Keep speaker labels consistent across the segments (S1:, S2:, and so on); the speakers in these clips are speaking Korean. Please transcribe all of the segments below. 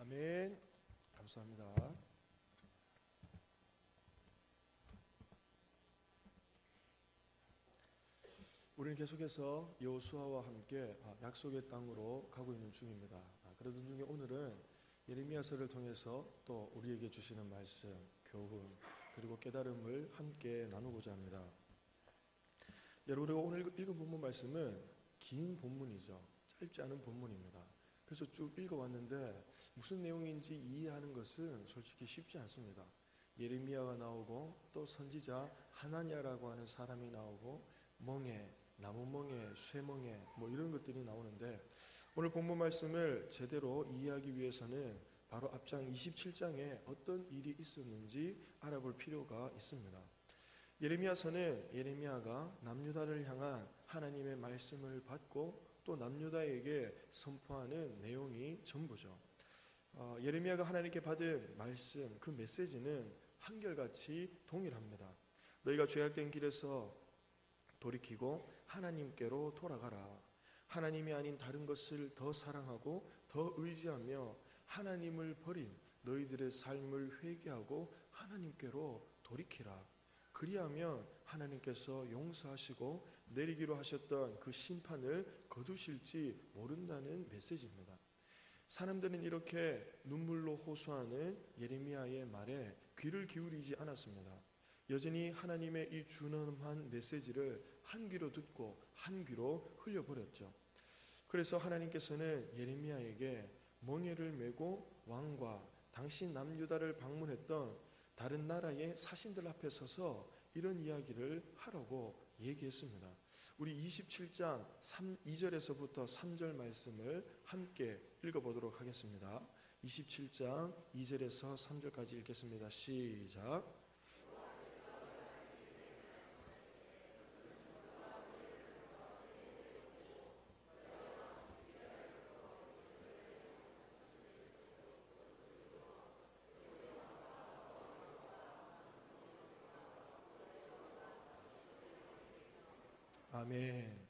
S1: 아멘. 감사합니다. 우리는 계속해서 여호수아와 함께 약속의 땅으로 가고 있는 중입니다. 그러던 중에 오늘은 예레미야서를 통해서 또 우리에게 주시는 말씀, 교훈, 그리고 깨달음을 함께 나누고자 합니다. 여러분, 우리가 오늘 읽은 본문 말씀은 긴 본문이죠. 짧지 않은 본문입니다. 그래서 쭉 읽어왔는데 무슨 내용인지 이해하는 것은 솔직히 쉽지 않습니다. 예레미야가 나오고 또 선지자 하나냐라고 하는 사람이 나오고 멍에, 나무멍에, 쇠멍에 뭐 이런 것들이 나오는데 오늘 본문 말씀을 제대로 이해하기 위해서는 바로 앞장 27장에 어떤 일이 있었는지 알아볼 필요가 있습니다. 예레미야서는 예레미야가 남유다를 향한 하나님의 말씀을 받고 또 남유다에게 선포하는 내용이 전부죠. 예레미야가 하나님께 받은 말씀, 그 메시지는 한결같이 동일합니다. 너희가 죄악된 길에서 돌이키고 하나님께로 돌아가라. 하나님이 아닌 다른 것을 더 사랑하고 더 의지하며 하나님을 버린 너희들의 삶을 회개하고 하나님께로 돌이키라. 그리하면 하나님께서 용서하시고 내리기로 하셨던 그 심판을 거두실지 모른다는 메시지입니다. 사람들은 이렇게 눈물로 호소하는 예레미야의 말에 귀를 기울이지 않았습니다. 여전히 하나님의 이 준엄한 메시지를 한 귀로 듣고 한 귀로 흘려버렸죠. 그래서 하나님께서는 예레미야에게 멍에를 메고 왕과 당시 남유다를 방문했던 다른 나라의 사신들 앞에 서서 이런 이야기를 하라고 얘기했습니다. 우리 27장 2절에서부터 3절 말씀을 함께 읽어보도록 하겠습니다. 27장 2절에서 3절까지 읽겠습니다. 시작. 아멘.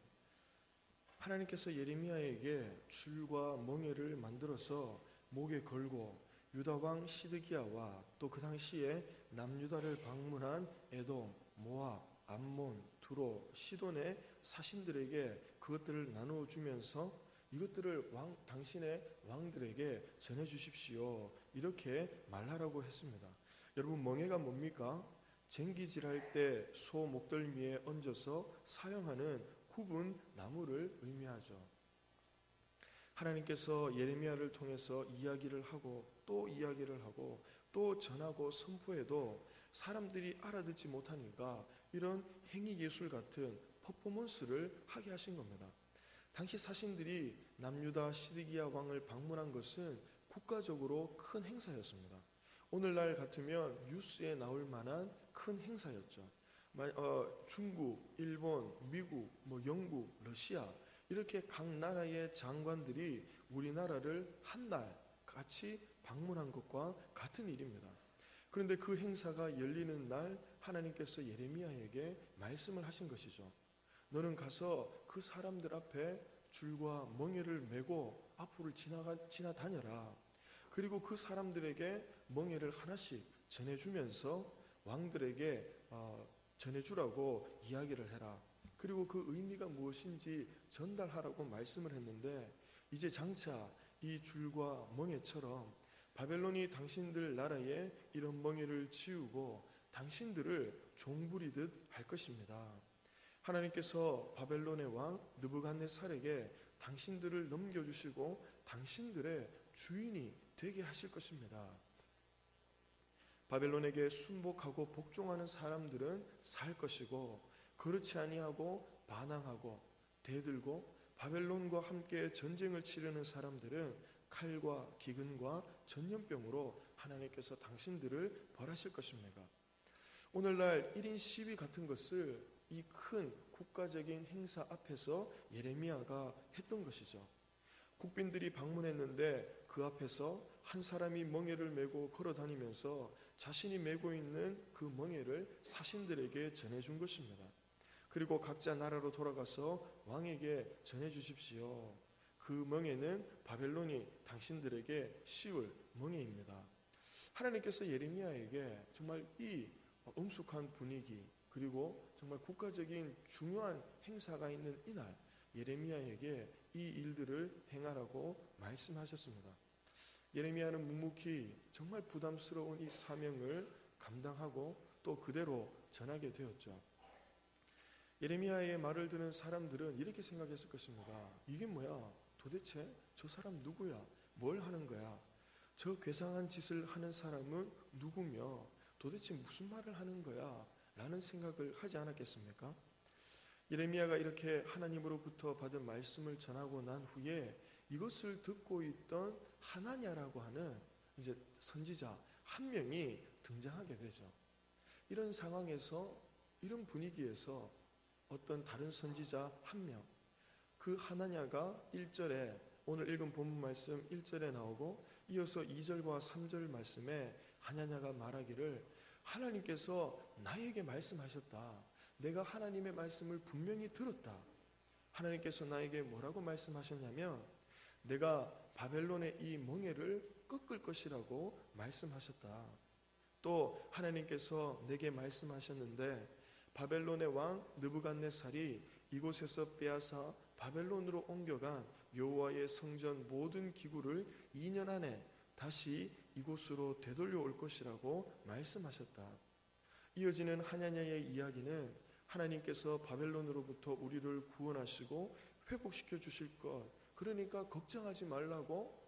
S1: 하나님께서 예레미야에게 줄과 멍에를 만들어서 목에 걸고 유다왕 시드기야와 또 그 당시에 남유다를 방문한 에돔, 모압, 암몬, 두로, 시돈의 사신들에게 그것들을 나누어 주면서 이것들을 당신의 왕들에게 전해 주십시오. 이렇게 말하라고 했습니다. 여러분, 멍에가 뭡니까? 쟁기질할 때 소 목덜미에 얹어서 사용하는 굽은 나무를 의미하죠. 하나님께서 예레미야를 통해서 이야기를 하고 또 이야기를 하고 또 전하고 선포해도 사람들이 알아듣지 못하니까 이런 행위예술 같은 퍼포먼스를 하게 하신 겁니다. 당시 사신들이 남유다 시드기야 왕을 방문한 것은 국가적으로 큰 행사였습니다. 오늘날 같으면 뉴스에 나올 만한 큰 행사였죠. 중국, 일본, 미국, 영국, 러시아 이렇게 각 나라의 장관들이 우리나라를 한 날 같이 방문한 것과 같은 일입니다. 그런데 그 행사가 열리는 날 하나님께서 예레미야에게 말씀을 하신 것이죠. 너는 가서 그 사람들 앞에 줄과 멍에를 메고 앞으로 지나다녀라. 그리고 그 사람들에게 멍에를 하나씩 전해주면서 왕들에게 전해주라고 이야기를 해라. 그리고 그 의미가 무엇인지 전달하라고 말씀을 했는데 이제 장차 이 줄과 멍에처럼 바벨론이 당신들 나라에 이런 멍에를 지우고 당신들을 종부리듯 할 것입니다. 하나님께서 바벨론의 왕 느부갓네살에게 당신들을 넘겨주시고 당신들의 주인이 되게 하실 것입니다. 바벨론에게 순복하고 복종하는 사람들은 살 것이고 그렇지 아니하고 반항하고 대들고 바벨론과 함께 전쟁을 치르는 사람들은 칼과 기근과 전염병으로 하나님께서 당신들을 벌하실 것입니다. 오늘날 1인 시위 같은 것을 이 큰 국가적인 행사 앞에서 예레미야가 했던 것이죠. 국빈들이 방문했는데 그 앞에서 한 사람이 멍에를 메고 걸어다니면서 자신이 메고 있는 그 멍에를 사신들에게 전해준 것입니다. 그리고 각자 나라로 돌아가서 왕에게 전해주십시오. 그 멍에는 바벨론이 당신들에게 씌울 멍에입니다. 하나님께서 예레미야에게 정말 이 엄숙한 분위기, 그리고 정말 국가적인 중요한 행사가 있는 이날 예레미야에게 이 일들을 행하라고 말씀하셨습니다. 예레미야는 묵묵히 정말 부담스러운 이 사명을 감당하고 또 그대로 전하게 되었죠. 예레미야의 말을 듣는 사람들은 이렇게 생각했을 것입니다. 이게 뭐야? 도대체 저 사람 누구야? 뭘 하는 거야? 저 괴상한 짓을 하는 사람은 누구며 도대체 무슨 말을 하는 거야? 라는 생각을 하지 않았겠습니까? 예레미야가 이렇게 하나님으로부터 받은 말씀을 전하고 난 후에 이것을 듣고 있던 하나냐라고 하는 이제 선지자 한 명이 등장하게 되죠. 이런 상황에서, 이런 분위기에서 어떤 다른 선지자 한 명, 그 하나냐가 1절에, 오늘 읽은 본문 말씀 1절에 나오고 이어서 2절과 3절 말씀에 하나냐가 말하기를 하나님께서 나에게 말씀하셨다. 내가 하나님의 말씀을 분명히 들었다. 하나님께서 나에게 뭐라고 말씀하셨냐면 내가 바벨론의 이 멍에를 꺾을 것이라고 말씀하셨다. 또 하나님께서 내게 말씀하셨는데 바벨론의 왕 느부갓네살이 이곳에서 빼앗아 바벨론으로 옮겨간 여호와의 성전 모든 기구를 2년 안에 다시 이곳으로 되돌려 올 것이라고 말씀하셨다. 이어지는 하나냐의 이야기는 하나님께서 바벨론으로부터 우리를 구원하시고 회복시켜 주실 것, 그러니까 걱정하지 말라고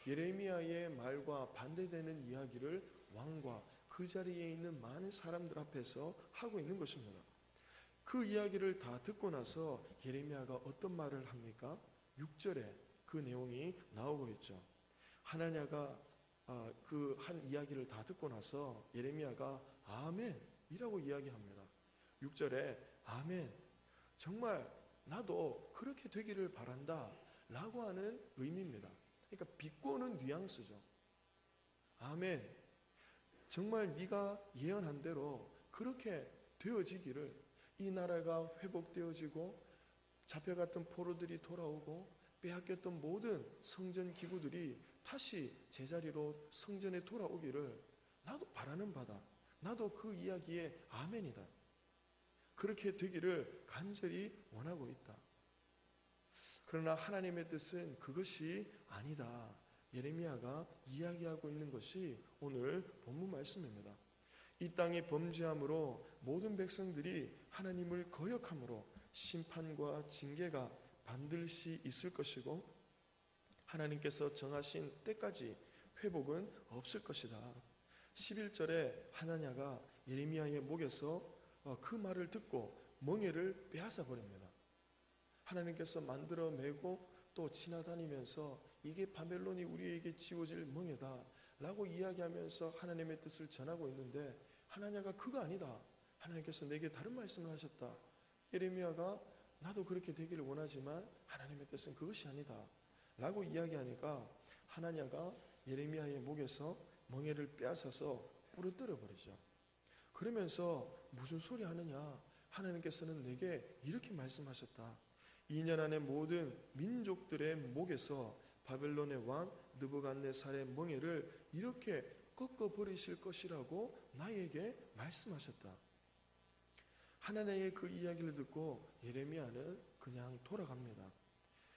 S1: 예레미야의 말과 반대되는 이야기를 왕과 그 자리에 있는 많은 사람들 앞에서 하고 있는 것입니다. 그 이야기를 다 듣고 나서 예레미야가 어떤 말을 합니까? 6절에 그 내용이 나오고 있죠. 하나냐가 그 한 이야기를 다 듣고 나서 예레미야가 아멘이라고 이야기합니다. 6절에 아멘, 정말 나도 그렇게 되기를 바란다 라고 하는 의미입니다. 그러니까 비꼬는 뉘앙스죠. 아멘, 정말 네가 예언한 대로 그렇게 되어지기를, 이 나라가 회복되어지고 잡혀갔던 포로들이 돌아오고 빼앗겼던 모든 성전 기구들이 다시 제자리로 성전에 돌아오기를 나도 바라는 바다. 나도 그 이야기에 아멘이다. 그렇게 되기를 간절히 원하고 있다. 그러나 하나님의 뜻은 그것이 아니다. 예레미야가 이야기하고 있는 것이 오늘 본문 말씀입니다. 이 땅의 범죄함으로 모든 백성들이 하나님을 거역함으로 심판과 징계가 반드시 있을 것이고 하나님께서 정하신 때까지 회복은 없을 것이다. 11절에 하나냐가 예레미야의 목에서 그 말을 듣고 멍에를 빼앗아 버립니다. 하나님께서 만들어 매고 또 지나다니면서 이게 바벨론이 우리에게 지워질 멍에다 라고 이야기하면서 하나님의 뜻을 전하고 있는데 하나냐가 그거 아니다. 하나님께서 내게 다른 말씀을 하셨다. 예레미야가 나도 그렇게 되기를 원하지만 하나님의 뜻은 그것이 아니다 라고 이야기하니까 하나냐가 예레미야의 목에서 멍에를 빼앗아서 부러뜨려 버리죠. 그러면서 무슨 소리 하느냐, 하나님께서는 내게 이렇게 말씀하셨다. 2년 안에 모든 민족들의 목에서 바벨론의 왕 느부갓네살의 멍에를 이렇게 꺾어버리실 것이라고 나에게 말씀하셨다. 하나냐의 그 이야기를 듣고 예레미야는 그냥 돌아갑니다.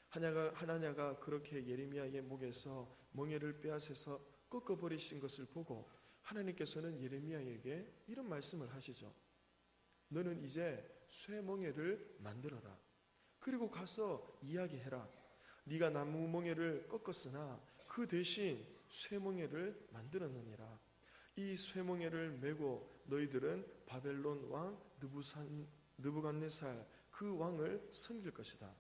S1: 하나냐가 그렇게 예레미야의 목에서 멍에를 빼앗아서 꺾어버리신 것을 보고 하나님께서는 예레미야에게 이런 말씀을 하시죠. 너는 이제 쇠멍에를 만들어라. 그리고 가서 이야기해라. 네가 나무 멍에를 꺾었으나 그 대신 쇠멍에를 만들었느니라. 이 쇠멍에를 메고 너희들은 바벨론 왕 느부갓네살 그 왕을 섬길 것이다.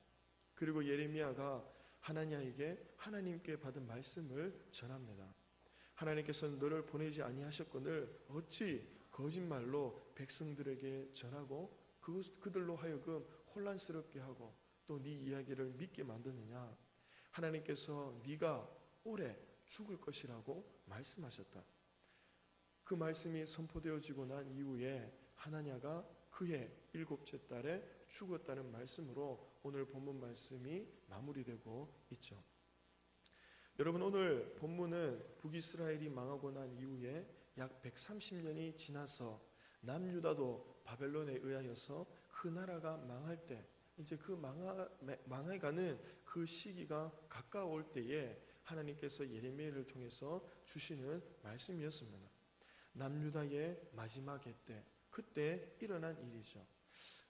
S1: 그리고 예레미야가 하나냐에게 하나님께 받은 말씀을 전합니다. 하나님께서는 너를 보내지 아니하셨거늘 어찌 거짓말로 백성들에게 전하고 그들로 하여금 혼란스럽게 하고 또 네 이야기를 믿게 만드느냐. 하나님께서 네가 오래 죽을 것이라고 말씀하셨다. 그 말씀이 선포되어지고 난 이후에 하나냐가 그의 7째 달에 죽었다는 말씀으로 오늘 본문 말씀이 마무리되고 있죠. 여러분, 오늘 본문은 북이스라엘이 망하고 난 이후에 약 130년이 지나서 남유다도 바벨론에 의하여서 그 나라가 망할 때, 이제 그 망해가는 그 시기가 가까울 때에 하나님께서 예레미야를 통해서 주시는 말씀이었습니다. 남유다의 마지막의 때, 그때 일어난 일이죠.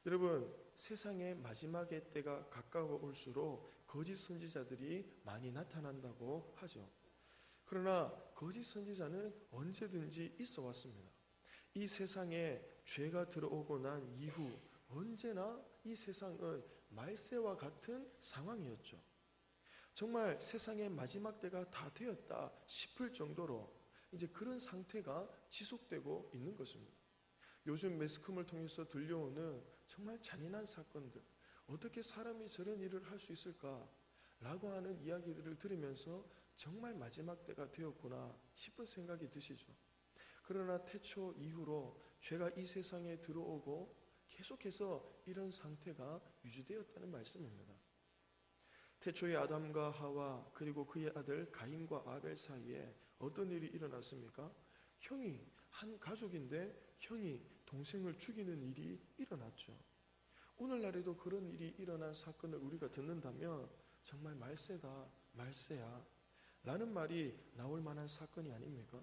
S1: 여러분, 세상의 마지막의 때가 가까워올수록 거짓 선지자들이 많이 나타난다고 하죠. 그러나 거짓 선지자는 언제든지 있어 왔습니다. 이 세상에 죄가 들어오고 난 이후 언제나 이 세상은 말세와 같은 상황이었죠. 정말 세상의 마지막 때가 다 되었다 싶을 정도로 이제 그런 상태가 지속되고 있는 것입니다. 요즘 매스컴을 통해서 들려오는 정말 잔인한 사건들, 어떻게 사람이 저런 일을 할 수 있을까? 라고 하는 이야기들을 들으면서 정말 마지막 때가 되었구나 싶은 생각이 드시죠. 그러나 태초 이후로 죄가 이 세상에 들어오고 계속해서 이런 상태가 유지되었다는 말씀입니다. 태초에 아담과 하와 그리고 그의 아들 가인과 아벨 사이에 어떤 일이 일어났습니까? 형이, 한 가족인데 형이 동생을 죽이는 일이 일어났죠. 오늘날에도 그런 일이 일어난 사건을 우리가 듣는다면 정말 말세다, 말세야 라는 말이 나올 만한 사건이 아닙니까?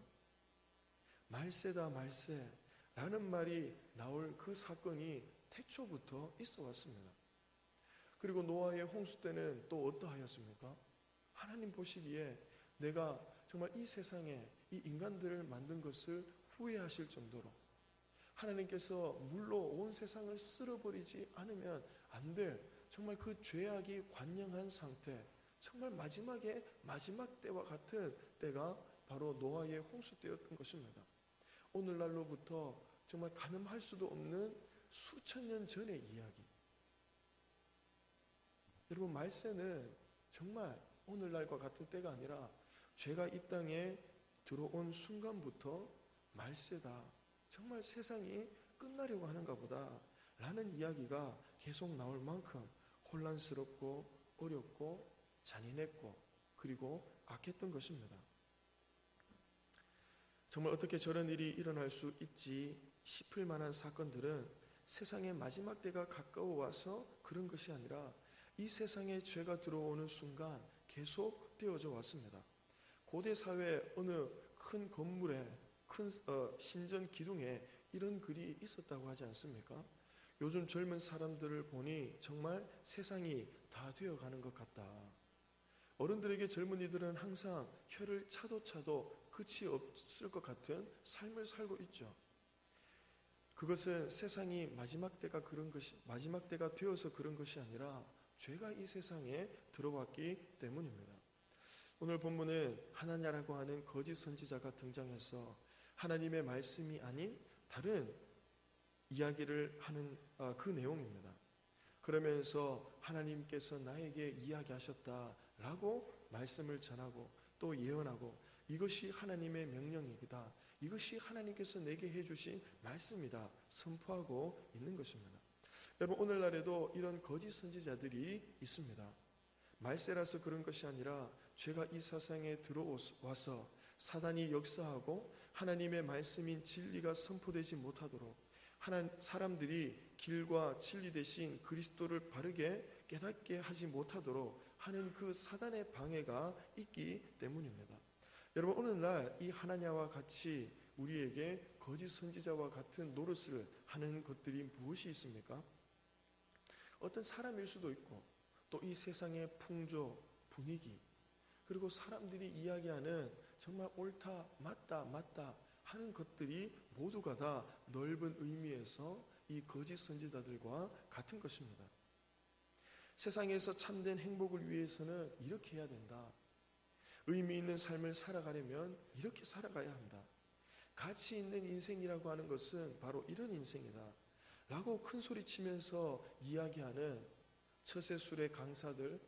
S1: 말세다, 말세 라는 말이 나올 그 사건이 태초부터 있어 왔습니다. 그리고 노아의 홍수 때는 또 어떠하였습니까? 하나님 보시기에 내가 정말 이 세상에 이 인간들을 만든 것을 후회하실 정도로 하나님께서 물로 온 세상을 쓸어버리지 않으면 안 될 정말 그 죄악이 관영한 상태, 정말 마지막 때와 같은 때가 바로 노아의 홍수 때였던 것입니다. 오늘날로부터 정말 가늠할 수도 없는 수천 년 전의 이야기. 여러분, 말세는 정말 오늘날과 같은 때가 아니라 죄가 이 땅에 들어온 순간부터 말세다, 정말 세상이 끝나려고 하는가 보다 라는 이야기가 계속 나올 만큼 혼란스럽고 어렵고 잔인했고 그리고 악했던 것입니다. 정말 어떻게 저런 일이 일어날 수 있지 싶을 만한 사건들은 세상의 마지막 때가 가까워 와서 그런 것이 아니라 이 세상에 죄가 들어오는 순간 계속 되어져 왔습니다. 고대 사회 어느 큰 건물에 큰 신전 기둥에 이런 글이 있었다고 하지 않습니까? 요즘 젊은 사람들을 보니 정말 세상이 다 되어가는 것 같다. 어른들에게 젊은이들은 항상 혀를 차도 끝이 없을 것 같은 삶을 살고 있죠. 그것은 세상이 마지막 때가 되어서 그런 것이 아니라 죄가 이 세상에 들어왔기 때문입니다. 오늘 본문은 하나냐라고 하는 거짓 선지자가 등장해서 하나님의 말씀이 아닌 다른 이야기를 하는 그 내용입니다. 그러면서 하나님께서 나에게 이야기하셨다라고 말씀을 전하고 또 예언하고 이것이 하나님의 명령이다, 이것이 하나님께서 내게 해주신 말씀이다 선포하고 있는 것입니다. 여러분, 오늘날에도 이런 거짓 선지자들이 있습니다. 말세라서 그런 것이 아니라 죄가 이 세상에 들어와서 사단이 역사하고 하나님의 말씀인 진리가 선포되지 못하도록 사람들이 길과 진리 대신 그리스도를 바르게 깨닫게 하지 못하도록 하는 그 사단의 방해가 있기 때문입니다. 여러분, 오늘날 이 하나냐와 같이 우리에게 거짓 선지자와 같은 노릇을 하는 것들이 무엇이 있습니까? 어떤 사람일 수도 있고 또 이 세상의 풍조, 분위기, 그리고 사람들이 이야기하는 정말 옳다, 맞다 하는 것들이 모두가 다 넓은 의미에서 이 거짓 선지자들과 같은 것입니다. 세상에서 참된 행복을 위해서는 이렇게 해야 된다. 의미 있는 삶을 살아가려면 이렇게 살아가야 한다. 가치 있는 인생이라고 하는 것은 바로 이런 인생이다 라고 큰 소리 치면서 이야기하는 처세술의 강사들,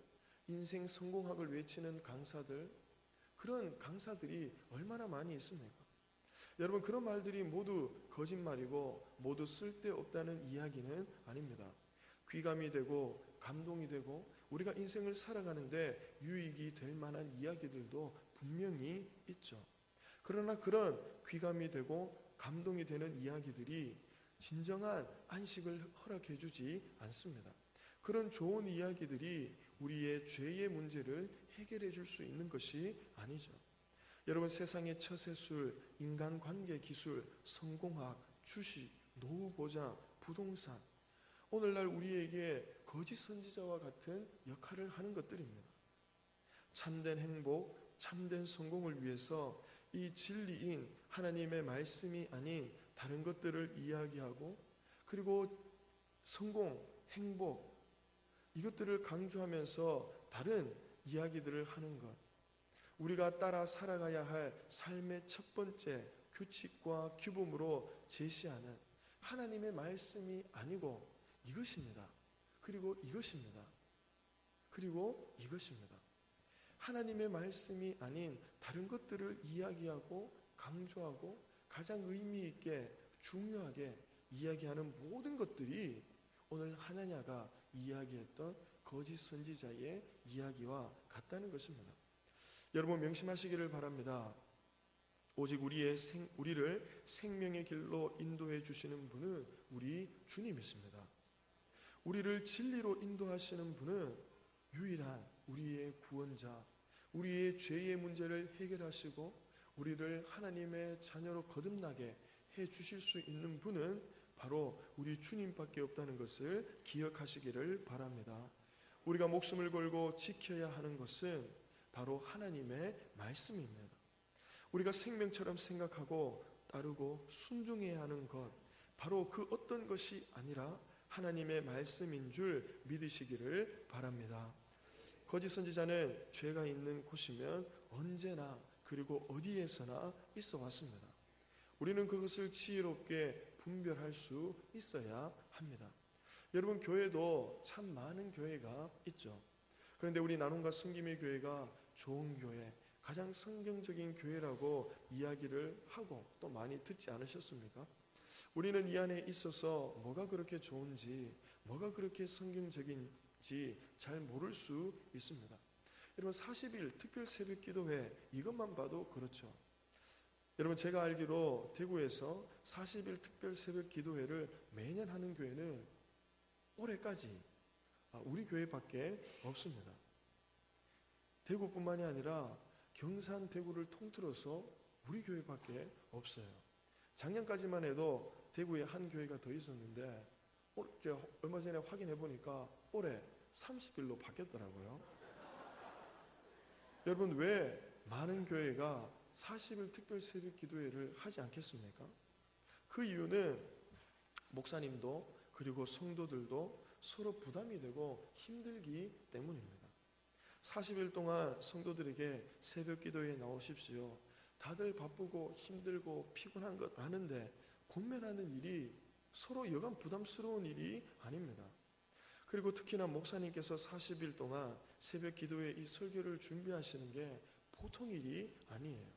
S1: 인생 성공학을 외치는 강사들, 그런 강사들이 얼마나 많이 있습니까? 여러분, 그런 말들이 모두 거짓말이고 모두 쓸데없다는 이야기는 아닙니다. 귀감이 되고 감동이 되고 우리가 인생을 살아가는데 유익이 될 만한 이야기들도 분명히 있죠. 그러나 그런 귀감이 되고 감동이 되는 이야기들이 진정한 안식을 허락해 주지 않습니다. 그런 좋은 이야기들이 우리의 죄의 문제를 해결해 줄 수 있는 것이 아니죠. 여러분, 세상의 처세술, 인간관계 기술, 성공학, 주식, 노후 보장, 부동산, 오늘날 우리에게 거짓 선지자와 같은 역할을 하는 것들입니다. 참된 행복, 참된 성공을 위해서 이 진리인 하나님의 말씀이 아닌 다른 것들을 이야기하고, 그리고 성공, 행복, 이것들을 강조하면서 다른 이야기들을 하는 것, 우리가 따라 살아가야 할 삶의 첫 번째 규칙과 규범으로 제시하는 하나님의 말씀이 아니고 이것입니다. 그리고 이것입니다. 그리고 이것입니다. 하나님의 말씀이 아닌 다른 것들을 이야기하고 강조하고 가장 의미 있게 중요하게 이야기하는 모든 것들이 오늘 하나냐가 이야기했던 거짓 선지자의 이야기와 같다는 것입니다. 여러분, 명심하시기를 바랍니다. 오직 우리를 생명의 길로 인도해 주시는 분은 우리 주님이십니다. 우리를 진리로 인도하시는 분은 유일한 우리의 구원자, 우리의 죄의 문제를 해결하시고 우리를 하나님의 자녀로 거듭나게 해 주실 수 있는 분은 바로 우리 주님밖에 없다는 것을 기억하시기를 바랍니다. 우리가 목숨을 걸고 지켜야 하는 것은 바로 하나님의 말씀입니다. 우리가 생명처럼 생각하고 따르고 순종해야 하는 것, 바로 그 어떤 것이 아니라 하나님의 말씀인 줄 믿으시기를 바랍니다. 거짓 선지자는 죄가 있는 곳이면 언제나 그리고 어디에서나 있어 왔습니다. 우리는 그것을 지혜롭게 분별할 수 있어야 합니다. 여러분, 교회도 참 많은 교회가 있죠. 그런데 우리 나눔과 섬김의 교회가 좋은 교회, 가장 성경적인 교회라고 이야기를 하고 또 많이 듣지 않으셨습니까? 우리는 이 안에 있어서 뭐가 그렇게 좋은지, 뭐가 그렇게 성경적인지 잘 모를 수 있습니다. 여러분, 40일 특별 새벽 기도회, 이것만 봐도 그렇죠. 여러분, 제가 알기로 대구에서 40일 특별 새벽 기도회를 매년 하는 교회는 올해까지 우리 교회밖에 없습니다. 대구뿐만이 아니라 경산, 대구를 통틀어서 우리 교회밖에 없어요. 작년까지만 해도 대구에 한 교회가 더 있었는데 제가 얼마 전에 확인해 보니까 올해 30일로 바뀌었더라고요. 여러분, 왜 많은 교회가 40일 특별 새벽 기도회를 하지 않겠습니까? 그 이유는 목사님도 그리고 성도들도 서로 부담이 되고 힘들기 때문입니다. 40일 동안 성도들에게 새벽 기도에 나오십시오. 다들 바쁘고 힘들고 피곤한 것 아는데 권면하는 일이 서로 여간 부담스러운 일이 아닙니다. 그리고 특히나 목사님께서 40일 동안 새벽 기도에 이 설교를 준비하시는 게 보통 일이 아니에요.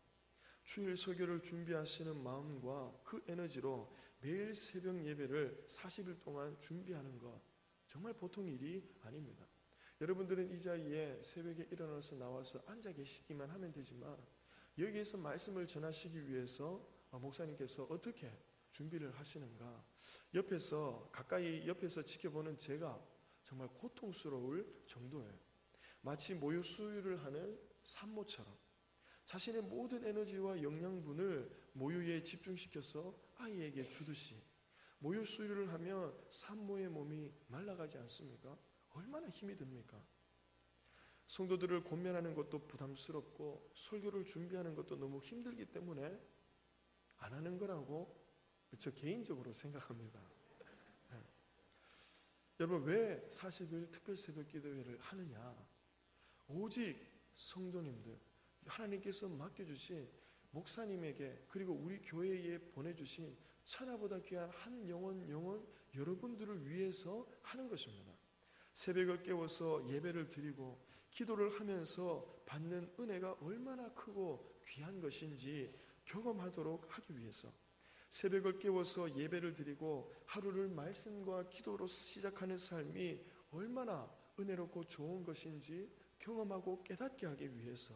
S1: 주일 설교를 준비하시는 마음과 그 에너지로 매일 새벽 예배를 40일 동안 준비하는 것, 정말 보통 일이 아닙니다. 여러분들은 이 자리에 새벽에 일어나서 나와서 앉아 계시기만 하면 되지만 여기에서 말씀을 전하시기 위해서 목사님께서 어떻게 준비를 하시는가, 가까이 옆에서 지켜보는 제가 정말 고통스러울 정도예요. 마치 모유 수유를 하는 산모처럼 자신의 모든 에너지와 영양분을 모유에 집중시켜서 아이에게 주듯이 모유 수유를 하면 산모의 몸이 말라가지 않습니까? 얼마나 힘이 듭니까? 성도들을 권면하는 것도 부담스럽고 설교를 준비하는 것도 너무 힘들기 때문에 안 하는 거라고 저 개인적으로 생각합니다. 네. 여러분, 왜 40일 특별 새벽 기도회를 하느냐? 오직 성도님들, 하나님께서 맡겨주신 목사님에게 그리고 우리 교회에 보내주신 천하보다 귀한 한 영혼 여러분들을 위해서 하는 것입니다. 새벽을 깨워서 예배를 드리고 기도를 하면서 받는 은혜가 얼마나 크고 귀한 것인지 경험하도록 하기 위해서, 새벽을 깨워서 예배를 드리고 하루를 말씀과 기도로 시작하는 삶이 얼마나 은혜롭고 좋은 것인지 경험하고 깨닫게 하기 위해서,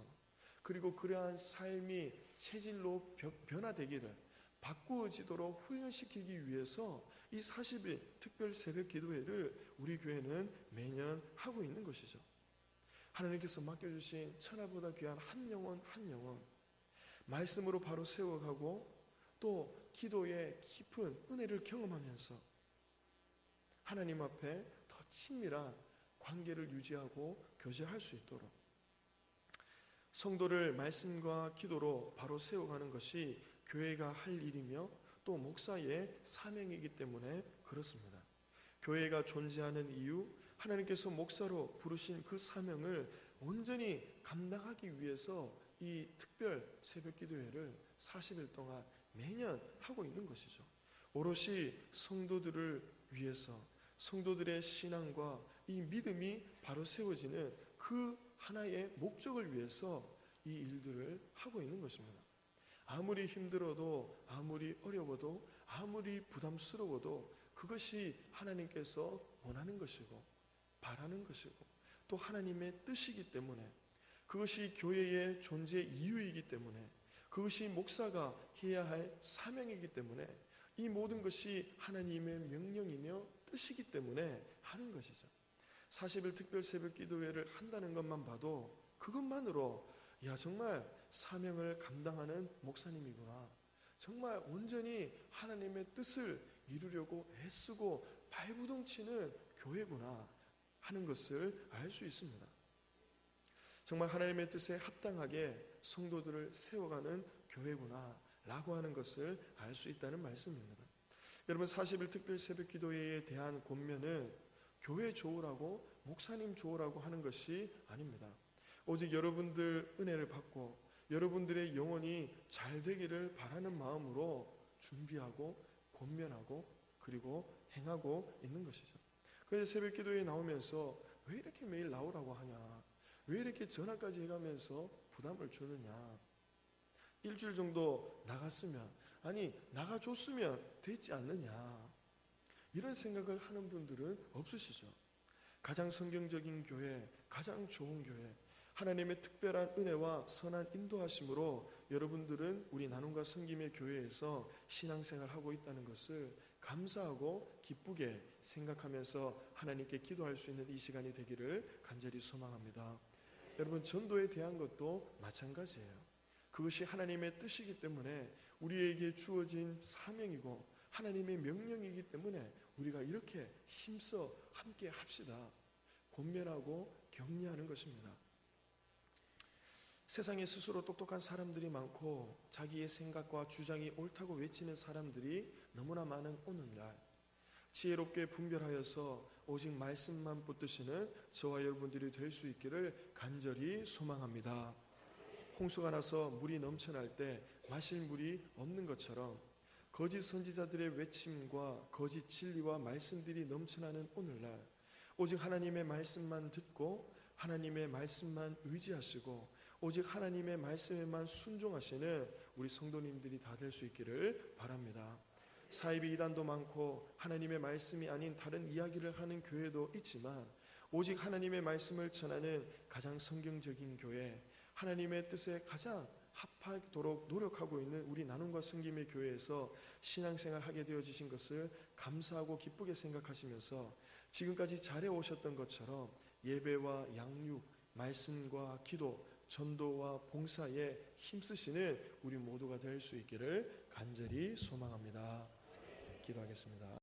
S1: 그리고 그러한 삶이 체질로 변화되기를 바꾸어지도록 훈련시키기 위해서 이 40일 특별 새벽 기도회를 우리 교회는 매년 하고 있는 것이죠. 하나님께서 맡겨주신 천하보다 귀한 한 영혼 한 영혼 말씀으로 바로 세워가고 또 기도의 깊은 은혜를 경험하면서 하나님 앞에 더 친밀한 관계를 유지하고 교제할 수 있도록 성도를 말씀과 기도로 바로 세워가는 것이 교회가 할 일이며 또 목사의 사명이기 때문에 그렇습니다. 교회가 존재하는 이유, 하나님께서 목사로 부르신 그 사명을 온전히 감당하기 위해서 이 특별 새벽 기도회를 40일 동안 매년 하고 있는 것이죠. 오롯이 성도들을 위해서 성도들의 신앙과 이 믿음이 바로 세워지는 그 하나의 목적을 위해서 이 일들을 하고 있는 것입니다. 아무리 힘들어도 아무리 어려워도 아무리 부담스러워도 그것이 하나님께서 원하는 것이고 바라는 것이고 또 하나님의 뜻이기 때문에 그것이 교회의 존재 이유이기 때문에 그것이 목사가 해야 할 사명이기 때문에 이 모든 것이 하나님의 명령이며 뜻이기 때문에 하는 것이죠. 40일 특별 새벽 기도회를 한다는 것만 봐도 그것만으로 야 정말 사명을 감당하는 목사님이구나, 정말 온전히 하나님의 뜻을 이루려고 애쓰고 발부동치는 교회구나 하는 것을 알 수 있습니다. 정말 하나님의 뜻에 합당하게 성도들을 세워가는 교회구나 라고 하는 것을 알 수 있다는 말씀입니다. 여러분 40일 특별 새벽 기도회에 대한 권면은 교회 좋으라고 목사님 좋으라고 하는 것이 아닙니다. 오직 여러분들 은혜를 받고 여러분들의 영혼이 잘 되기를 바라는 마음으로 준비하고 권면하고 그리고 행하고 있는 것이죠. 그래서 새벽 기도에 나오면서 왜 이렇게 매일 나오라고 하냐, 왜 이렇게 전화까지 해가면서 부담을 주느냐, 일주일 정도 나갔으면 아니 나가줬으면 됐지 않느냐 이런 생각을 하는 분들은 없으시죠. 가장 성경적인 교회, 가장 좋은 교회, 하나님의 특별한 은혜와 선한 인도하심으로 여러분들은 우리 나눔과 섬김의 교회에서 신앙생활하고 있다는 것을 감사하고 기쁘게 생각하면서 하나님께 기도할 수 있는 이 시간이 되기를 간절히 소망합니다. 여러분 전도에 대한 것도 마찬가지예요. 그것이 하나님의 뜻이기 때문에 우리에게 주어진 사명이고 하나님의 명령이기 때문에 우리가 이렇게 힘써 함께 합시다. 권면하고 격려하는 것입니다. 세상에 스스로 똑똑한 사람들이 많고 자기의 생각과 주장이 옳다고 외치는 사람들이 너무나 많은 오늘날 지혜롭게 분별하여서 오직 말씀만 붙드시는 저와 여러분들이 될 수 있기를 간절히 소망합니다. 홍수가 나서 물이 넘쳐날 때 마실 물이 없는 것처럼 거짓 선지자들의 외침과 거짓 진리와 말씀들이 넘쳐나는 오늘날 오직 하나님의 말씀만 듣고 하나님의 말씀만 의지하시고 오직 하나님의 말씀에만 순종하시는 우리 성도님들이 다 될 수 있기를 바랍니다. 사이비 이단도 많고 하나님의 말씀이 아닌 다른 이야기를 하는 교회도 있지만 오직 하나님의 말씀을 전하는 가장 성경적인 교회, 하나님의 뜻에 가장 합하도록 노력하고 있는 우리 나눔과 섬김의 교회에서 신앙생활 하게 되어지신 것을 감사하고 기쁘게 생각하시면서 지금까지 잘해오셨던 것처럼 예배와 양육, 말씀과 기도, 전도와 봉사에 힘쓰시는 우리 모두가 될 수 있기를 간절히 소망합니다. 기도하겠습니다.